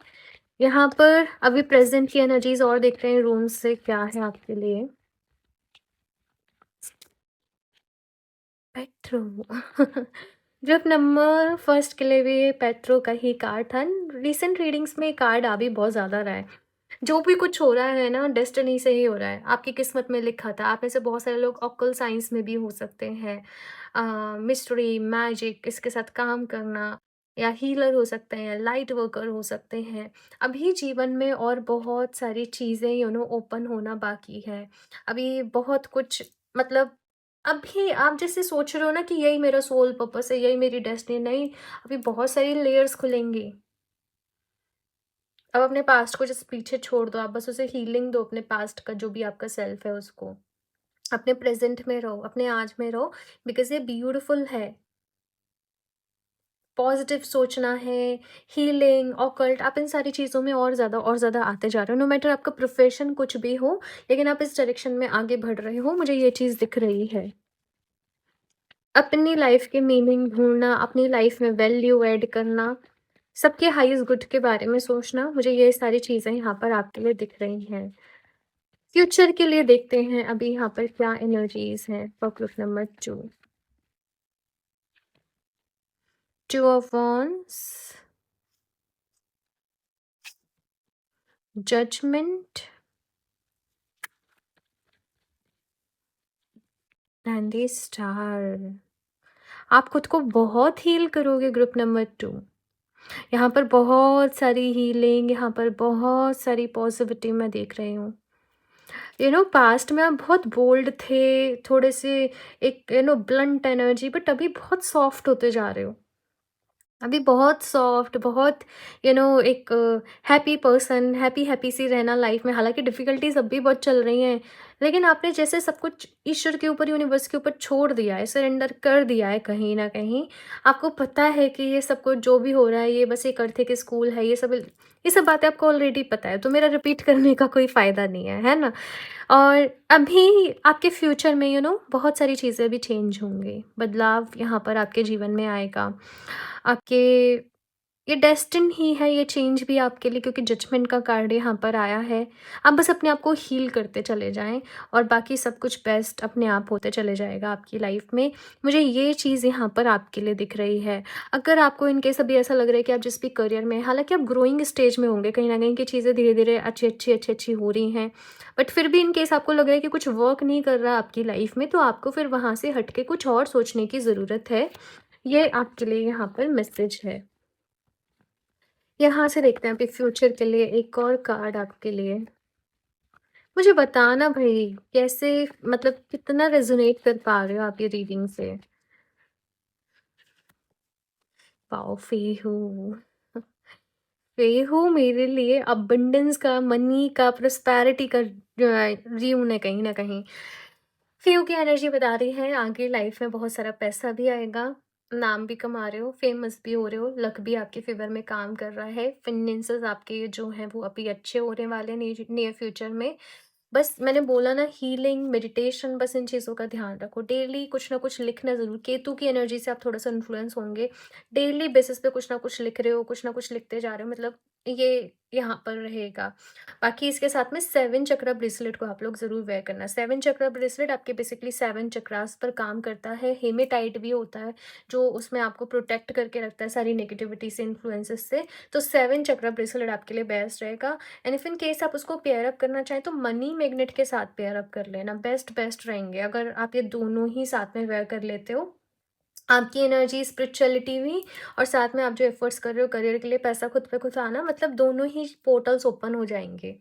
यहाँ पर अभी प्रेज़ेंट की एनर्जीज़ और देख रहे हैं रूम्स से क्या है आपके लिए। पेट्रो। ग्रुप नंबर फर्स्ट के लिए भी पेट्रो का ही कार्ड था। रिसेंट रीडिंग्स में कार्ड आ भी बहुत ज़्यादा रहा है। जो भी कुछ हो रहा है ना, डेस्टिनी से ही हो रहा है, आपकी किस्मत में लिखा था। आप में से बहुत सारे लोग ऑक्कल्ट साइंस में भी हो सकते हैं, मिस्ट्री, मैजिक, इसके साथ काम करना, या हीलर हो सकते हैं, लाइट वर्कर हो सकते हैं। अभी जीवन में और बहुत सारी चीज़ें ओपन होना बाकी है। अभी बहुत कुछ, मतलब अभी आप जैसे सोच रहे हो ना कि यही मेरा सोल पर्पस है, यही मेरी डेस्टिनी, नहीं, अभी बहुत सारी लेयर्स खुलेंगी। अब अपने पास्ट को जस्ट पीछे छोड़ दो, आप बस उसे हीलिंग दो, अपने पास्ट का जो भी आपका सेल्फ है उसको। अपने प्रेज़ेंट में रहो, अपने आज में रहो, बिकॉज़ ये ब्यूटीफुल है। पॉज़िटिव सोचना है, हीलिंग, ऑकल्ट, आप इन सारी चीज़ों में और ज़्यादा आते जा रहे हो। नो मैटर आपका प्रोफ़ेशन कुछ भी हो, लेकिन आप इस डायरेक्शन में आगे बढ़ रहे हो, मुझे ये चीज़ दिख रही है। अपनी लाइफ़ की मीनिंग ढूँढना, अपनी लाइफ़ में वैल्यू ऐड करना, सबके हाईएस्ट गुड के बारे में सोचना, मुझे ये सारी चीज़ें यहाँ पर आपके लिए दिख रही हैं। फ्यूचर के लिए देखते हैं अभी यहाँ पर क्या एनर्जीज़ हैं for group number 2। 2 of wands, judgement and the star. आप खुद को बहुत हील करोगे ग्रुप नंबर 2। यहाँ पर बहुत सारी हीलिंग, यहाँ पर बहुत सारी पॉजिटिविटी मैं देख रही हूँ। पास्ट में आप बहुत बोल्ड थे, थोड़े से एक ब्लंट एनर्जी, बट अभी बहुत सॉफ्ट होते जा रहे हो। अभी बहुत सॉफ्ट, बहुत एक हैप्पी पर्सन, हैप्पी हैप्पी सी रहना लाइफ में। हालाँकि डिफ़िकल्टीज़ अब भी बहुत चल रही हैं, लेकिन आपने जैसे सब कुछ ईश्वर के ऊपर, यूनिवर्स के ऊपर छोड़ दिया है, सरेंडर कर दिया है कहीं न कहीं। आपको पता है कि ये सब कुछ जो भी हो रहा है, ये बस एक अर्थ के स्कूल है, ये सब बातें आपको ऑलरेडी पता है, तो मेरा रिपीट करने का कोई फ़ायदा नहीं है ना? और अभी आपके फ्यूचर में बहुत सारी चीज़ें भी चेंज होंगी, बदलाव यहाँ पर आपके जीवन में आएगा। आपके ये डेस्टिन ही है, ये चेंज भी आपके लिए, क्योंकि जजमेंट का कार्ड यहाँ पर आया है। आप बस अपने आप को हील करते चले जाएँ और बाकी सब कुछ बेस्ट अपने आप होते चले जाएगा आपकी लाइफ में। मुझे ये चीज़ यहाँ पर आपके लिए दिख रही है। अगर आपको इन केस अभी ऐसा लग रहा है कि आप जिस भी करियर में, हालाँकि आप ग्रोइंग स्टेज में होंगे, कहीं न कहीं की चीज़ें धीरे-धीरे अच्छी-अच्छी हो रही हैं। बट फिर भी इन केस आपको लग रहा है कि कुछ वर्क नहीं कर रहा आपकी लाइफ में, तो आपको फिर वहाँ से हट के कुछ और सोचने की ज़रूरत है। ये आपके लिए यहाँ पर मैसेज है। यहाँ से देखते हैं अभी फ्यूचर के लिए एक और कार्ड आपके लिए। मुझे बताना भई कैसे, मतलब कितना रेज़ोनेट कर पा रहे हो आप ये रीडिंग से? वाओ! फेहू। फेहू मेरे लिए अबंडेंस का, मनी का, प्रॉस्पेरिटी का ड्यून है कहीं न कहीं। फेहू की एनर्जी बता रही है आगे लाइफ में बहुत सारा पैसा भी आएगा, नाम भी कमा रहे हो, फेमस भी हो रहे हो, लक भी आपके फेवर में काम कर रहा है, फाइनेंसेस आपके जो हैं वो अभी अच्छे होने वाले हैं नियर फ्यूचर में। बस मैंने बोला ना, हीलिंग, मेडिटेशन, बस इन चीज़ों का ध्यान रखो। डेली कुछ ना कुछ लिखना ज़रूर, केतु की एनर्जी से आप थोड़ा-सा इन्फ्लुएंस होंगे। डेली बेसिस पे कुछ ना कुछ लिख रहे हो, कुछ ना कुछ लिखते जा रहे हो, मतलब ये यहाँ पर रहेगा। बाकी इसके साथ में 7 चक्रा ब्रेसलेट को आप लोग ज़रूर वेयर करना। 7 चक्रा ब्रेसलेट आपके बेसिकली 7 चक्रास पर काम करता है। हेमेटाइट भी होता है, जो उसमें आपको प्रोटेक्ट करके रखता है सारी नेगेटिविटी से, इन्फ्लुएंसेस से। तो 7 चक्रा ब्रेसलेट आपके लिए बेस्ट रहेगा। एंड इफ इन केस आप उसको पेयर अप करना चाहें तो मनी मैग्नेट के साथ पेयर अप कर लेना, बेस्ट रहेंगे अगर आप ये दोनों ही साथ में वेयर कर लेते हो। आपकी एनर्जी, स्पिरिचुअलिटी भी, और साथ में आप जो एफर्ट्स कर रहे हो करियर के लिए, पैसा खुद पे खुद आना, मतलब दोनों ही पोर्टल्स ओपन हो जाएंगे।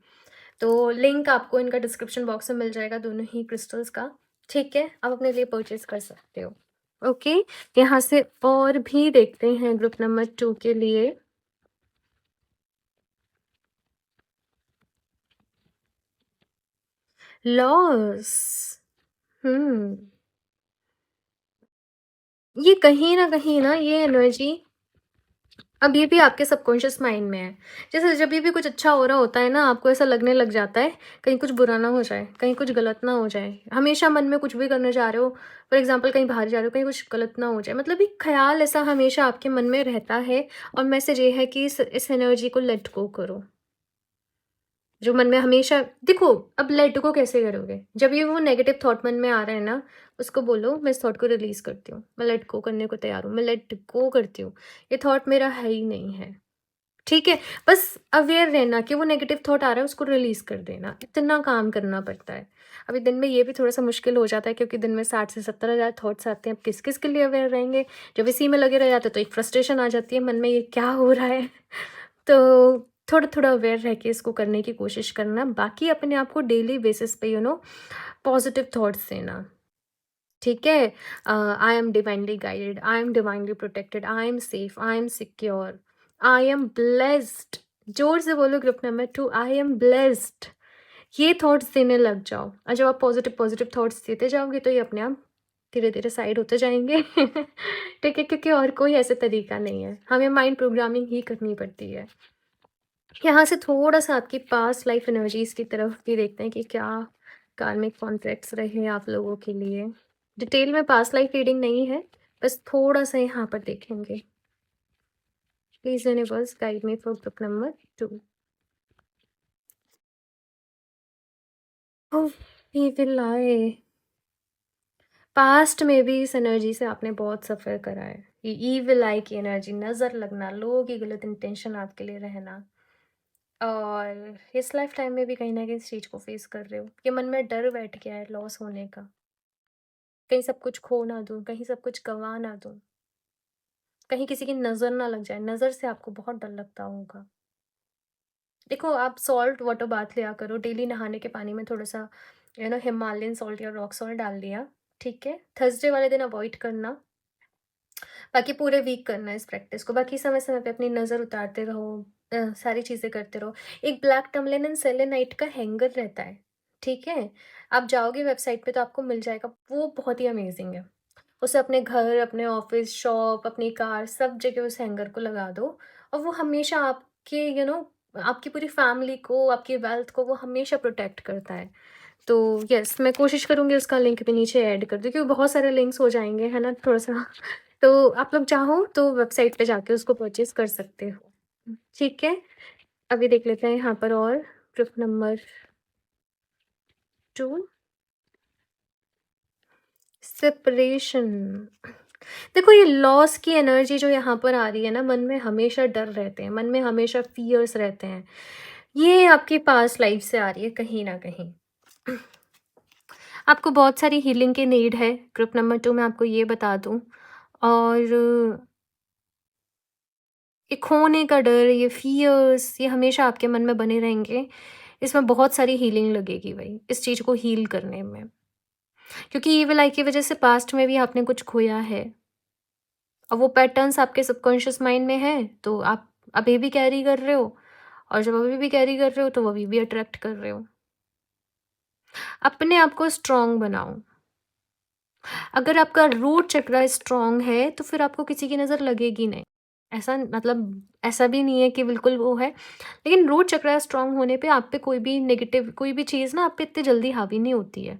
तो लिंक आपको इनका डिस्क्रिप्शन बॉक्स में मिल जाएगा, दोनों ही क्रिस्टल्स का। ठीक है, आप अपने लिए परचेज कर सकते हो। ओके, यहाँ से और भी देखते हैं ग्रुप नंबर 2 के लिए। लॉस। हम्म, ये कहीं न कहीं ना, ये एनर्जी अब ये भी आपके सबकॉन्शियस माइंड में है। जैसे जब भी कुछ अच्छा हो रहा होता है ना, आपको ऐसा लगने लग जाता है, कहीं कुछ बुरा ना हो जाए, कहीं कुछ गलत ना हो जाए। हमेशा मन में कुछ भी करने जा रहे हो, फॉर एग्ज़ाम्पल कहीं बाहर जा रहे हो, कहीं कुछ गलत ना हो जाए। मतलब एक ख़्याल ऐसा हमेशा आपके मन में रहता है, और मैसेज ये है कि इस एनर्जी को लेट गो करो। जो मन में हमेशा देखो, अब लेट गो कैसे करोगे? जब ये वो नेगेटिव थॉट मन में आ रहा है ना, उसको बोलो मैं इस थॉट को रिलीज़ करती हूँ। मैं लेट गो करने को तैयार हूँ, मैं लेट गो करती हूँ। ये थॉट मेरा है ही नहीं है। ठीक है? बस अवेयर रहना कि वो नेगेटिव थॉट आ रहा है, उसको रिलीज़ कर देना। इतना काम करना पड़ता है। अभी दिन में ये भी थोड़ा-सा मुश्किल हो जाता है, क्योंकि दिन में 60 से 70 हज़ार थॉट्स आते हैं। अब किस-किस के लिए अवेयर रहेंगे? जब इसी में लगे रह जाते हैं तो एक फ्रस्ट्रेशन आ जाती है मन में, ये क्या हो रहा है? तो थोड़ा-थोड़ा अवेयर रह के इसको करने की कोशिश करना। बाकी अपने आप को डेली बेसिस पे पॉजिटिव थॉट्स देना। ठीक है? I am divinely guided, I am divinely protected, I am safe, I am secure, I am blessed. जोर से बोलो group number 2, I am blessed. ये थॉट्स देने लग जाओ, और जब आप पॉजिटिव पॉजिटिव थॉट्स देते जाओगे तो ये अपने आप धीरे धीरे साइड होते जाएंगे। ठीक है, क्योंकि और कोई ऐसे तरीका नहीं है, हमें माइंड प्रोग्रामिंग ही करनी पड़ती है। यहाँ से थोड़ा सा आपकी पास्ट लाइफ एनर्जीज की तरफ भी देखते हैं कि क्या कार्मिक कॉन्ट्रैक्ट्स रहे आप लोगों के लिए। डिटेल में पास्ट लाइफ रीडिंग नहीं है, बस थोड़ा सा यहाँ पर देखेंगे। Please universe guide me for group number 2। Oh, he will आए। पास्ट में भी इस एनर्जी से आपने बहुत सफ़र करा है। ये ईविल आई की एनर्जी, नज़र लगना, लोगों की गलत इंटेंशन आपके लिए रहना, और इस लाइफ टाइम में भी कहीं ना कहीं इस चीज़ को फेस कर रहे हो कि मन में डर बैठ गया है लॉस होने का, कहीं सब कुछ खो ना दूँ, कहीं सब कुछ गंवा ना दूँ, कहीं किसी की नज़र ना लग जाए। नज़र से आपको बहुत डर लगता होगा। देखो, आप सॉल्ट वाटर बाथ लिया करो, डेली नहाने के पानी में थोड़ा सा हिमालयन सॉल्ट या रॉक सॉल्ट डाल दिया, ठीक है। थर्सडे वाले दिन अवॉइड करना, बाकी पूरे वीक करना है इस प्रैक्टिस को। बाकी समय समय पे अपनी नज़र उतारते रहो, सारी चीज़ें करते रहो। एक ब्लैक टर्मलिन एंड सेलेनाइट का हैंगर रहता है, ठीक है। आप जाओगे वेबसाइट पे तो आपको मिल जाएगा, वो बहुत ही अमेजिंग है। उसे अपने घर, अपने ऑफिस, शॉप, अपनी कार, सब जगह उस हैंगर को लगा दो, और वो हमेशा आपके आपकी पूरी फैमिली को, आपकी वेल्थ को वो हमेशा प्रोटेक्ट करता है। तो यस, मैं कोशिश करूँगी उसका लिंक भी नीचे ऐड कर दूँ, क्योंकि बहुत सारे लिंक्स हो जाएँगे, है ना, थोड़ा-सा। तो आप लोग चाहो तो वेबसाइट पे जाके उसको परचेज़ कर सकते हो। ठीक है? अभी देख लेते हैं यहाँ पर और ग्रुप नंबर 2, सेपरेशन। देखो, ये लॉस की एनर्जी जो यहाँ पर आ रही है ना, मन में हमेशा डर रहते हैं, मन में हमेशा फ़ियर्स रहते हैं। ये आपकी पास्ट लाइफ़ से आ रही है कहीं न कहीं। आपको बहुत सारी हीलिंग की नीड है, ग्रुप नंबर 2 मैं आपको ये बता दूँ। और ये खोने का डर, ये फ़ियर्स, ये हमेशा आपके मन में बने रहेंगे। इसमें बहुत सारी हीलिंग लगेगी भई, इस चीज़ को हील करने में। क्योंकि ईविल आई की वज़ह से पास्ट में भी आपने कुछ खोया है। अब वो पैटर्न्स आपके सबकॉन्शियस माइंड में हैं, तो आप अभी भी कैरी कर रहे हो, और जब अभी भी कैरी कर रहे हो, तो वो अभी भी अट्रैक्ट कर रहे हो। अपने आप को स्ट्रॉन्ग बनाओ। अगर आपका रूट चक्रा स्ट्रॉन्ग है, तो फिर आपको किसी की नज़र लगेगी नहीं। ऐसा मतलब ऐसा भी नहीं है कि बिल्कुल वो है, लेकिन रूट चक्रा स्ट्रॉन्ग होने पे आप पे कोई भी नेगेटिव कोई भी चीज़ ना आप पे इतनी जल्दी हावी नहीं होती है।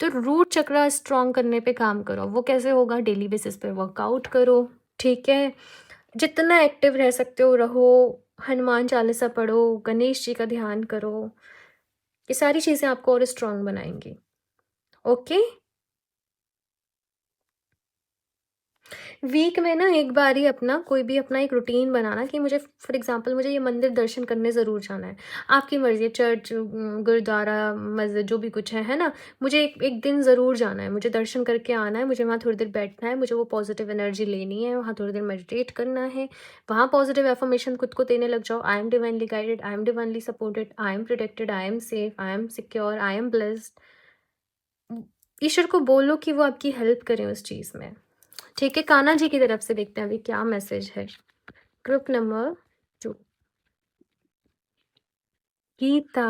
तो रूट चक्रा स्ट्रॉन्ग करने पे काम करो। वो कैसे होगा? डेली बेसिस पे वर्कआउट करो, ठीक है? जितना एक्टिव रह सकते हो रहो, हनुमान चालीसा पढ़ो, गणेश जी का ध्यान करो। ये सारी चीज़ें आपको और स्ट्रॉन्ग बनाएँगी। ओके? वीक में ना एक बार ही अपना कोई भी अपना एक रूटीन बनाना कि मुझे फॉर एग्जांपल मुझे ये मंदिर दर्शन करने ज़रूर जाना है। आपकी मर्ज़ी है, चर्च, गुरुद्वारा, मस्जिद, जो भी कुछ है ना? मुझे एक एक दिन ज़रूर जाना है, मुझे दर्शन करके आना है, मुझे वहाँ थोड़ी देर बैठना है, मुझे वो पॉजिटिव एनर्जी लेनी है, वहाँ थोड़ी देर मेडिटेट करना है। वहाँ पॉजिटिव अफ़र्मेशन खुद को देने लग जाओ। I am divinely guided, I am divinely supported, I am protected, I am safe, I am secure, I am blessed. ईश्वर को बोलो कि वो आपकी हेल्प करें उस चीज़ में। ठीक है, कान्हा जी की तरफ से देखते हैं अभी क्या मैसेज है। Group number 2, Gita.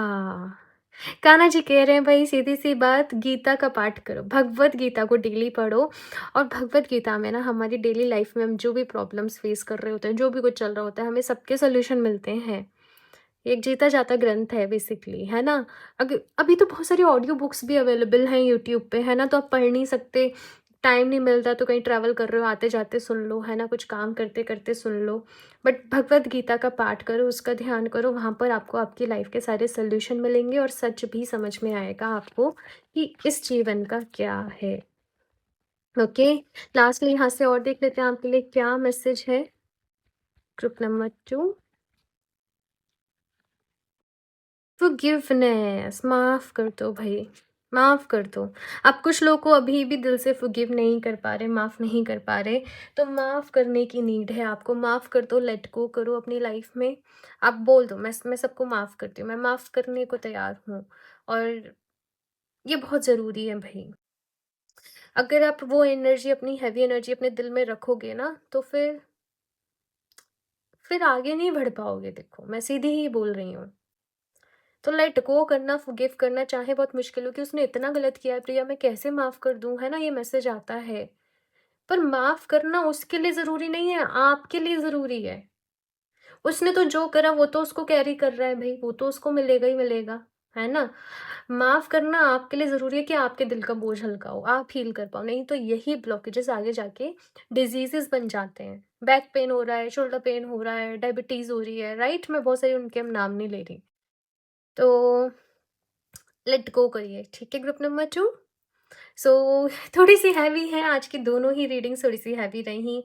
कान्हा जी कह रहे हैं भाई, सीधी सी बात, गीता का पाठ करो, भगवत गीता को डेली पढ़ो। और भगवत गीता में ना हमारी डेली लाइफ में हम जो भी प्रॉब्लम्स फेस कर रहे होते हैं, जो भी कुछ चल रहा होता है, हमें सबके सोल्यूशन मिलते हैं। ये एक जीता जाता ग्रंथ है बेसिकली, है ना? अभी तो बहुत सारी ऑडियो बुक्स भी अवेलेबल हैं यूट्यूब पे, है ना? तो आप पढ़ नहीं सकते, टाइम नहीं मिलता, तो कहीं ट्रैवल कर रहे हो, आते-जाते सुन लो, है ना? कुछ काम करते-करते सुन लो। बट भगवद गीता का पाठ करो, उसका ध्यान करो, वहाँ पर आपको आपकी लाइफ के सारे सॉल्यूशन मिलेंगे, और सच भी समझ में आएगा आपको कि इस जीवन का क्या है। ओके? लास्टली यहाँ से और देख लेते हैं आपके लिए क्या मैसेज है। ग्रुप नंबर 2, फ़ॉरगिवनेस, माफ़ कर दो भई, माफ़ कर दो। आप कुछ लोगों को अभी भी दिल से फ़ॉरगिव नहीं कर पा रहे, माफ़ नहीं कर पा रहे, तो माफ़ करने की नीड है आपको। माफ़ कर दो, लेट गो करो अपनी लाइफ़ में। आप बोल दो, मैं सबको माफ़ करती हूँ, मैं माफ़ करने को तैयार हूँ, और ये बहुत ज़रूरी है भई। अगर आप वो एनर्जी, अपनी हेवी एनर्जी अपने दिल में रखोगे ना, तो फिर आगे नहीं बढ़ पाओगे। देखो, मैं सीधी ही बोल रही हूँ। तो लेट गो करना, फ़ॉरगिव करना, चाहे बहुत मुश्किल हो कि उसने इतना गलत किया है प्रिया, मैं कैसे माफ़ कर दूँ, है ना? ये मैसेज आता है। पर माफ़ करना उसके लिए ज़रूरी नहीं है, आपके लिए ज़रूरी है। उसने तो जो करा वो तो उसको कैरी कर रहा है भई, वो तो उसको मिलेगा ही मिलेगा, है ना? माफ़ करना आपके लिए ज़रूरी है कि आपके दिल का बोझ हल्का हो, आप हील कर पाओ, नहीं तो यही ब्लॉकेजेस आगे जाके डिज़ीज़ेज़ बन जाते हैं। बैक पेन हो रहा है, शोल्डर पेन हो रहा है, डायबिटीज़ हो रही है, राइट? मैं बहुत सारी उनके अब नाम नहीं ले रही। तो लेट गो करिए, ठीक है? Group number 2। सो थोड़ी-सी हैवी है, आज की दोनों ही रीडिंग्स थोड़ी-सी हैवी रहीं।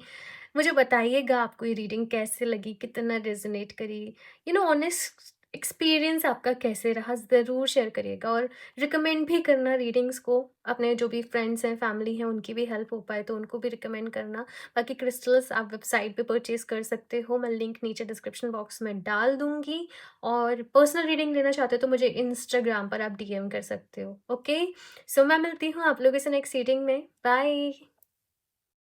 मुझे बताइएगा आपको ये रीडिंग कैसे लगी, कितना रेज़ोनेट करी, ऑनेस्ट एक्सपीरियंस आपका कैसे रहा, ज़रूर शेयर करिएगा और रिकमेंड भी करना रीडिंग्स को, अपने जो भी फ्रेंड्स हैं, फैमिली हैं, उनकी भी हेल्प हो पाए तो उनको भी रिकमेंड करना। बाकी क्रिस्टल्स आप वेबसाइट पे परचेज़ कर सकते हो, मैं लिंक नीचे डिस्क्रिप्शन बॉक्स में डाल दूँगी और पर्सनल रीडिंग लेना चाहते हो तो मुझे इंस्टाग्राम पर आप डीएम कर सकते हो, ओके? सो मैं मिलती हूँ आप लोगों से नेक्स्ट रीडिंग में। बाय।